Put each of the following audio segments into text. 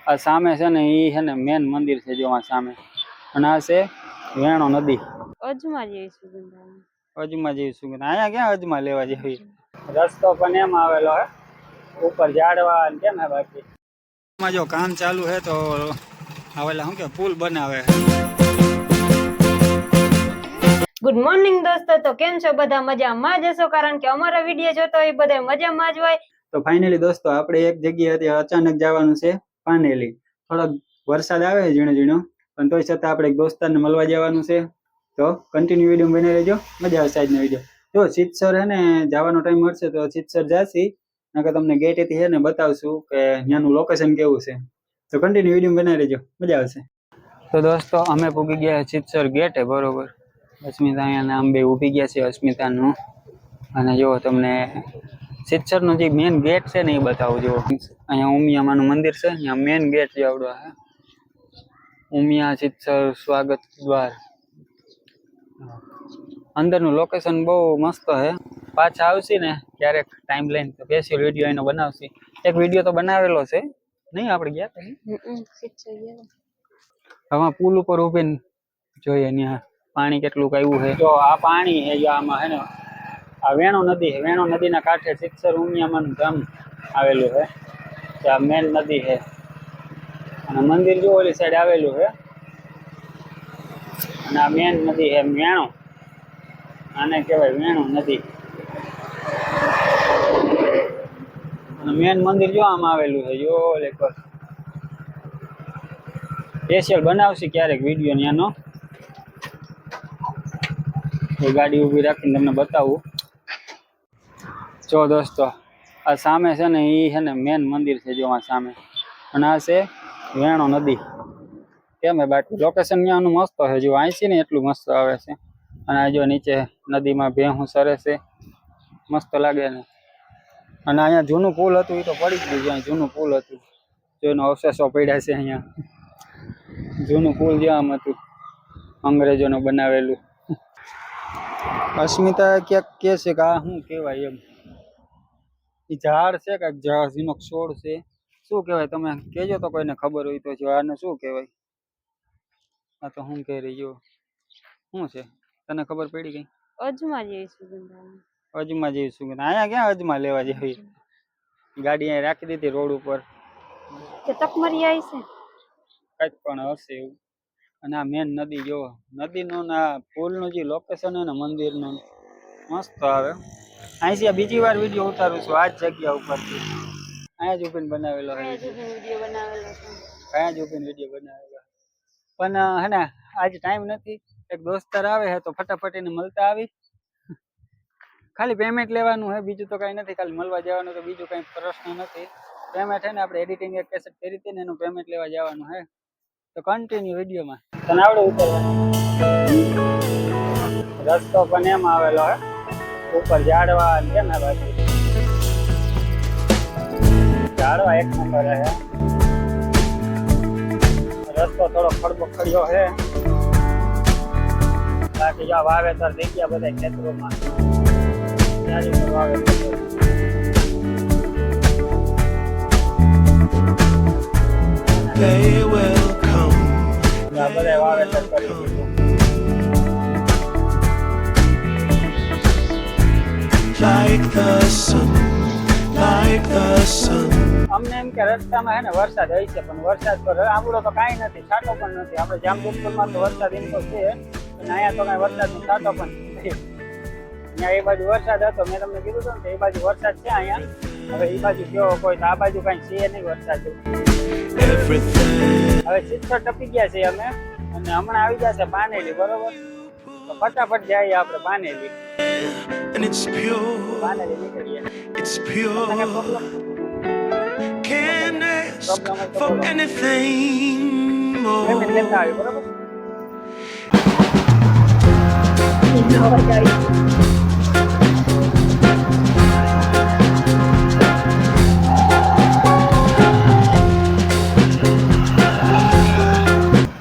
આ સામે છે ને ઈ છે ને મેન મંદિર છે જો આ સામે, અને આ છે વેણો નદી. અજમા જેવી સુગંધ આવે. અજમા જેવી સુગંધ. અહીંયા ક્યાં અજમા લેવા જેવી? રસ્તો પણ એમ આવેલો હે, ઉપર ઝાડવા ને કેમ હે બાકી. એમાં જો કામ ચાલુ હે તો આવેલા શું કે પુલ બનાવે. ગુડ મોર્નિંગ દોસ્તો, તો કેમ છો બધા? મજામાં જ હશો, કારણ કે અમારા વિડીયો જોતો હોય બધા મજામાં જ હોય. તો ફાઇનલી દોસ્તો આપણે એક જગ્યાએથી અચાનક જવાનું છે પાનેલી. થોડોક વરસાદ આવે છે ઝીણો ઝીણો, પણ તોય છતાં આપણે એક દોસ્તારને મળવા જવાનું છે. તો કન્ટિન્યુ વિડીયો બની રહેજો, મજા આવશે આજનો વિડીયો. જો સિદ્ધસર હે ને જવાનો ટાઈમ મળશે તો સિદ્ધસર જાસી, નકર તમને ગેટેથી હે ને બતાવશું કે ત્યાંનું લોકેશન કેવું છે. તો કન્ટિન્યુ વિડીયો બનાવી રહેજો, મજા આવશે. તો દોસ્તો અમે પૂગી ગયા સિદ્ધસર ગેટે, બરોબર. અસ્મિતા અહીંયા આમ બે ઊભી ગયા છે અસ્મિતાનું, અને જો તમને સિદ્ધસરનું જે મેન ગેટ છે ને એ બતાવું. જો અહીંયા ઉમિયામાનું મંદિર છે, અહીંયા મેન ગેટ જે આવડો હે ઉમિયા સિદ્ધસર સ્વાગત દ્વાર. અંદરનું લોકેશન બહુ મસ્ત છે. પાછા આવશી ને ક્યારેક ટાઈમ લઈને તો સ્પેશિયલ વિડીયો એનો બનાવશી. એક વિડીયો તો બનાવેલો છે નહીં, આપણે ગયા હતા હવે પુલ ઉપર ઉભીને જોઈએ ત્યાં પાણી કેટલું આવ્યું છે. જો આ પાણી છે, જો આમાં હે ને આ વેણો નદી છે. વેણો નદીના કાંઠે સિદ્ધસર ઉમિયામાનું ધામ આવેલું છે. ત્યાં મેન નદી છે, અને મંદિર જો ઓલી સાઈડ આવેલું છે, અને આ મેન નદી છે વેણો. આને કહેવાય વેણો નદી. અને મેન મંદિર જો આમ આવેલું છે. જો એકવાર સ્પેશિયલ બનાવશે ક્યારેક વિડીયો ત્યાંનો. એ ગાડી ઊભી રાખીને તમને બતાવું. જો દોસ્તો આ સામે છે ને એ છે ને મેન મંદિર છે જો આ સામે, અને આ છે વેણો નદી. કેમ હે બાકી લોકેશન ત્યાંનું મસ્ત છે. જો અહીંથી ને એટલું મસ્ત આવે છે, અને આ જો નીચે નદીમાં ભેહું સરે છે, મસ્ત લાગે ને. અને અહીંયા જૂનું પુલ હતું એ તો પડી જ ગયું. જ્યાં જૂનું પુલ હતું જો એનો અવશેષો પડ્યા છે અહીંયા. જૂનું પુલ જ્યાં આમ હતું અંગ્રેજોનું બનાવેલું. અસ્મિતા ક્યાંક કે છે કે આ શું કહેવાય એમ, એ ઝાડ છે કે ઝીનો છોડ છે, શું કહેવાય તમે કહેજો તો, કોઈને ખબર હોય તો. જો આને શું કહેવાય? આ તો શું કહી રહી? જો શું છે, તને ખબર પડી ગઈ? અજમા જેવી સુગંધ આવે. અજમા જેવી સુગંધ. અહીંયા ક્યાં અજમા લેવા જેવી? ગાડી અહીં રાખી દીધી રોડ ઉપર. તકમરી આવી છે કઈક પણ હશે એવું. અને આ મેન નદી જો, નદીનું ના પુલનું જે લોકેશન હે ને મંદિરનું મસ્ત આવે. અહીંથી બીજી વાર વિડીયો ઉતારું છું આ જ જગ્યા ઉપરથી. અહીંયા જ ઉભીને બનાવેલો છે, અહીંયા જ ઉભીને વિડીયો બનાવેલો. પણ હે ને આજે ટાઈમ નથી. એક દોસ્તાર આવે છે તો ફટાફટ એને મળતા આવી. ખાલી પેમેન્ટ લેવાનું હે, બીજું તો કાંઈ નથી. ખાલી મળવા જવાનું તો બીજું કાંઈ પ્રશ્ન નથી. પેમેન્ટ છે ને આપણે એડિટિંગ એક કેસેટ કરી હતી ને એનું પેમેન્ટ લેવા જવાનું હે. તો કન્ટિન્યુ વિડીયોમાં. તને આવડે ઉતરવાનું? રસ્તો પણ એમ આવેલો હે, ઉપર ઝાડવા કેમ હે બાકી. ઝાડવા એક નંબર હે. રસ્તો થોડો ખડબખડ્યો હે, બાકી જો વાવેતર થઈ ગયા બધા ખેતરોમાં. વાવેતર બધા વાવેતર કરી દીધું. અમને એમ કે રસ્તામાં હે ને વરસાદ હોય છે, પણ વરસાદ તો આપણો તો કાંઈ નથી, છાંટો પણ નથી. આપણે જામજોધપુરમાં તો વરસાદ એમ તો છે, અને અહીંયા તો કાંઈ વરસાદનો છાંટો પણ નથી. અહીંયા એ બાજુ વરસાદ હતો, મેં તમને કીધું હતું ને, એ બાજુ વરસાદ છે અહીંયા. હવે એ બાજુ કેવો કોઈ તો આ બાજુ કાંઈ છે નહીં વરસાદ. હવે સિદ્ધસર ટપી ગયા છે અમે, અને હમણાં આવી જશે પાનેલી, બરોબર. તો ફટાફટ જઈએ આપણે પાનેલી. પાનેલી નીકળીએ. પેમેન્ટ લેતા આવી, બરોબર.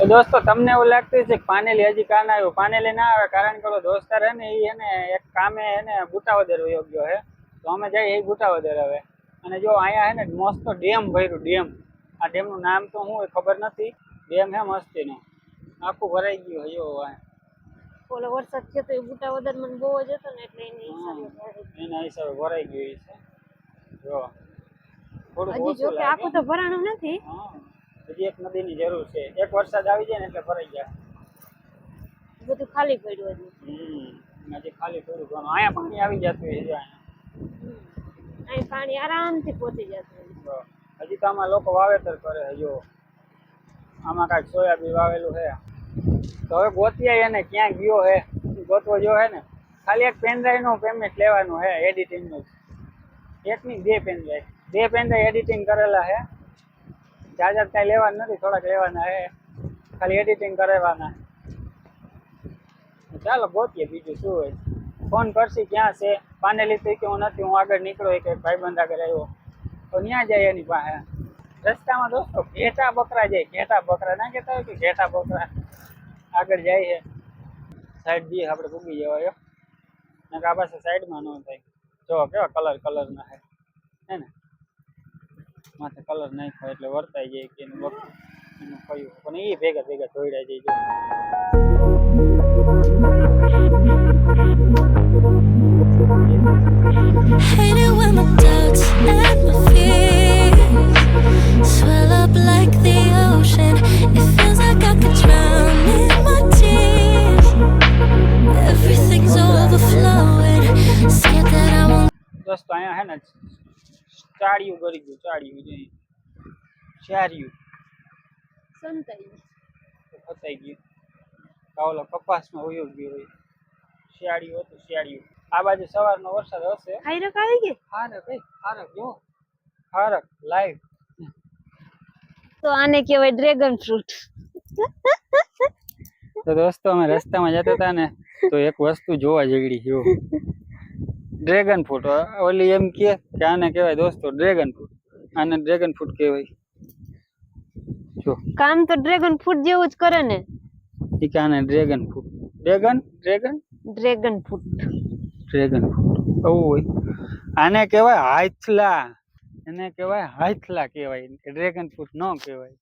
દોસ્તો તમને એવું લાગતું છે કે પાનેલી હજી કાં ના આવ્યું? પાનેલી ના આવે કારણ કે દોસ્તાર હે ને એ હે ને એક કામે હે ને બુટાવદર યોગ્ય હે, તો અમે જઈએ એ બુટાવદર હવે. અને જો અહીંયા હે ને મસ્ત ડેમ ભર્યું, ડેમ. આ ડેમનું નામ તો શું હોય ખબર નથી. ડેમ હે મસ્તીનો, આખું ભરાઈ ગયું હયો. ઓલો વરસાદ છે તો એ બુટા વધારે મને બહુ જ હતો ને એટલે એના હિસાબે ભરાઈ ગયું છે. જો થોડું હજી જો કે આખું તો ભરાણું નથી. હજી એક નદીની જરૂર છે. એક વરસાદ આવી જાય ને એટલે ભરાઈ જાય. બધું ખાલી પડ્યું હજી ખાલી થોડું ઘણું. અહીંયા પાણી આવી જતું હોય. અહીં પાણી આરામથી પહોંચી જતું. હજી તો આમાં લોકો વાવેતર કરે. જો આમાં કાંઈક સોયાબીન વાવેલું છે. તો હવે ગોતીએ એને ક્યાં ગયો હે ગોતવો જો હે ને. ખાલી એક પેનડ્રાઈવ નું પેમેન્ટ લેવાનું હે એડિટિંગ નું. એક ની બે પેનડ્રાઈવ એડિટિંગ કરેલા હે. ચાર્જર કાંઈ લેવાનું નથી, થોડાક લેવાના હે. ખાલી એડિટિંગ કરાવવાના. ચાલો ગોતીએ બીજું શું હોય. ફોન કરશી ક્યાં છે પાનેલી થઈ કે હું નથી, હું આગળ નીકળ્યો કે ભાઈબંધ આગળ આવ્યો તો ત્યાં જાય એની પાસે. રસ્તામાં દોસ્તો ઘેટા બકરા જાય. ઘેટા બકરા ના કહેતા હોય કે ઘેટા બકરા આગળ જાય છે. સાઈડ બી આપણે ભૂગી જવાય ને આ પાસે સાઈડમાં ન થાય. જો કેવા કલર ના હે ને માથે કલર નાખ્યો એટલે વર્તાઈ જાય કે એનું બકરું એનું કયું પણ એ ભેગા ધોઈડા જાય. Hate it when my doubts and my fears swell up like the ocean. It feels like I could drown in my tears. Everything's overflowing. Scared that I won't. દોસ્તો અહીંયા હે ને ચાળિયું ગળી ગયું. ચાળિયું ફસાઈ ગયું. કાવલો કપાસમાં ઉયો ગયો હોય. શિયાળિયું હતું શિયાળિયું. આ બાજુ સવારનો વરસાદ હશે. હારક આવી ગઈ. હારક જો હારક લાઈવ. તો આને કહેવાય ડ્રેગન ફ્રૂટ. તો દોસ્તો અમે રસ્તામાં જતા હતા ને તો એક વસ્તુ જોવા જગડી. જો ડ્રેગન ફ્રૂટ. ઓલી એમ કે આને કહેવાય દોસ્તો ડ્રેગન ફ્રૂટ. આને ડ્રેગન ફ્રૂટ કહેવાય. જો કામ તો ડ્રેગન ફ્રૂટ જેવું જ કરે ને. ઈ કે આને ડ્રેગન ફ્રૂટ. ડ્રેગન ફ્રૂટ આવું હોય. આને કહેવાય હાથલા. કહેવાય. ડ્રેગન ફ્રૂટ ન કહેવાય.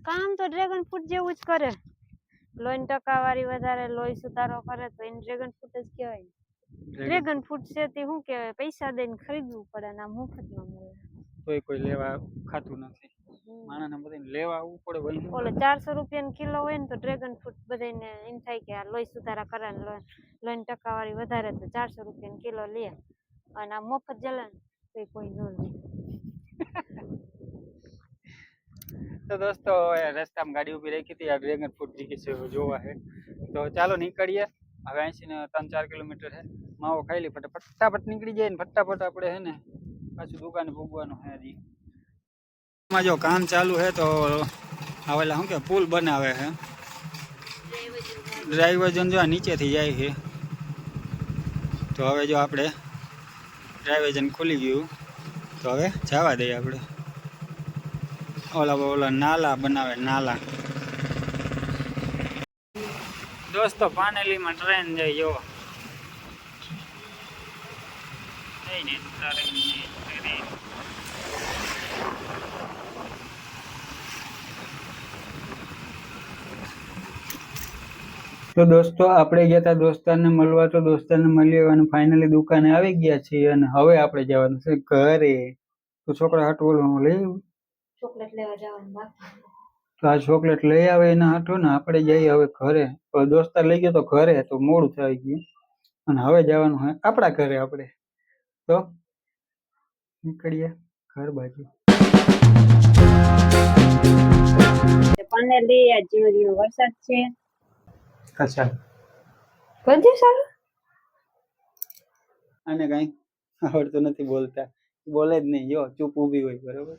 કામ તો ડ્રેગન ફ્રૂટ જેવું જ કરે. લોહી ટકાવારી વધારે, લોહી સુધારો કરે તો એને ડ્રેગન ફ્રૂટ જ કહેવાય. ડ્રેગન ફ્રૂટ છે તે શું કહેવાય, પૈસા દઈને ખરીદવું પડે ને આ મફતમાં મળે. કોઈ લેવા ખાતું નથી. માણસને બધાને લેવા આવવું પડે. ઓલો 400 રૂપિયા કિલો હોય ને તો ડ્રેગન ફ્રૂટ બધાને એમ થાય કે આ લોહી સુધારા કરે ને લોહી ટકાવારી વધારે તો 400 રૂપિયા કિલો લે અને આ મફત જલે તો કોઈ ન લે. તો દોસ્તો રસ્તામાં ગાડી ઉભી રાખી હતી. આ ડ્રેગન ફ્રૂટ જોવા છે તો ચાલો નીકળીએ. હવે 80 ને 3-4 કિલોમીટર છે. માવો ખાઈ લી ફટાફટ નીકળી જાય ને ફટાફટ આપણે હે ને પાછું દુકાને ભોગવાનું છે. હજી માં જો કામ ચાલુ છે તો આવેલા શું કે પુલ બનાવે છે. ડ્રાઈવર જન જો નીચેથી જાય છે તો હવે જો આપણે ડ્રાઈવર જન ખુલી ગયું તો હવે જવા દઈએ આપણે. ઓલા નાલા બનાવે નાલા. દોસ્તો પાનેલીમાં ટ્રેન જાય. જો તો દોસ્તો આપણે ગયા હતા દોસ્તારને મળવા. તો દોસ્તારને મળી આવવાનું ફાઇનલી દુકાને આવી ગયા છીએ અને હવે આપણે જવાનું છે ઘરે. તો છોકરા હાટું ઓલું લઈ આવ્યું ચોકલેટ લેવા જવાનું બાકી. તો આ ચોકલેટ લઈ આવે એના હાટું ને આપણે જઈએ હવે ઘરે. તો દોસ્તાર લઈ ગયો તો ઘરે તો મોડું થઈ ગયું અને હવે જવાનું હોય આપણા ઘરે. આપણે તો નીકળીએ ઘર બાજુ. પાનેલી આ ઝીણો વરસાદ છે. અચ્છા બધું સારું. આને કઈ આવડતું નથી બોલતા. બોલે જ નહીં. જો ચૂપ ઊભી હોય બરોબર.